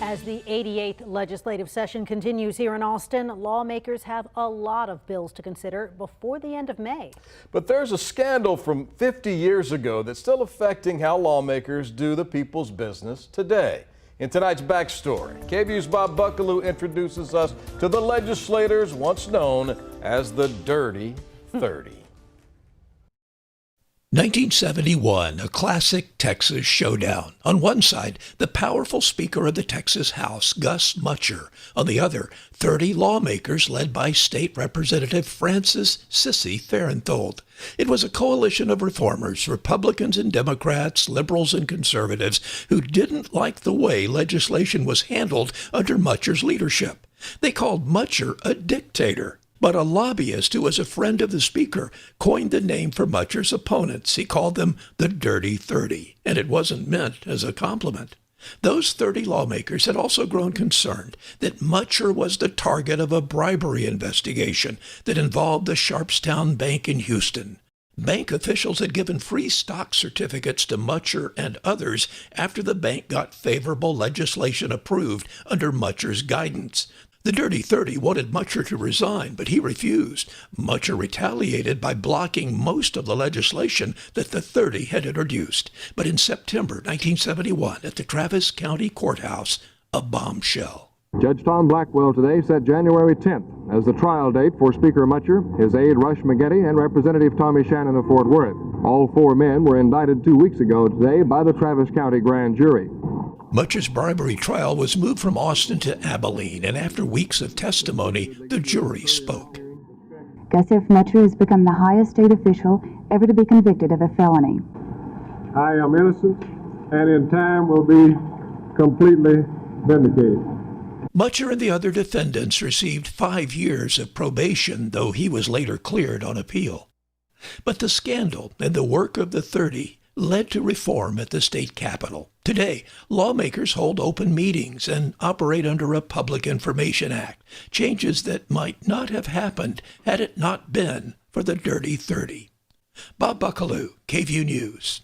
As the 88th legislative session continues here in Austin, lawmakers have a lot of bills to consider before the end of May. But there's a scandal from 50 years ago that's still affecting how lawmakers do the people's business today. In tonight's Backstory, KVUE's Bob Buckaloo introduces us to the legislators once known as the Dirty 30. 1971, a classic Texas showdown. On one side, the powerful Speaker of the Texas House, Gus Mutcher. On the other, 30 lawmakers led by State Representative Frances Sissy Farenthold. It was a coalition of reformers, Republicans and Democrats, liberals and conservatives, who didn't like the way legislation was handled under Mutcher's leadership. They called Mutcher a dictator. But a lobbyist who was a friend of the Speaker coined the name for Mutcher's opponents. He called them the Dirty 30, and it wasn't meant as a compliment. Those 30 lawmakers had also grown concerned that Mutcher was the target of a bribery investigation that involved the Sharpstown Bank in Houston. Bank officials had given free stock certificates to Mutcher and others after the bank got favorable legislation approved under Mutcher's guidance. The Dirty 30 wanted Mutcher to resign, but he refused. Mutcher retaliated by blocking most of the legislation that the 30 had introduced. But in September 1971, at the Travis County Courthouse, a bombshell. Judge Tom Blackwell today set January 10th as the trial date for Speaker Mutcher, his aide Rush McGetty, and Representative Tommy Shannon of Fort Worth. All four men were indicted 2 weeks ago today by the Travis County grand jury. Mutcher's bribery trial was moved from Austin to Abilene, and after weeks of testimony, the jury spoke. Gus F. Mutcher has become the highest state official ever to be convicted of a felony. I am innocent, and in time will be completely vindicated. Mutcher and the other defendants received 5 years of probation, though he was later cleared on appeal. But the scandal and the work of the 30 led to reform at the state capitol. Today, lawmakers hold open meetings and operate under a Public Information Act, changes that might not have happened had it not been for the Dirty 30. Bob Buckaloo, KVUE News.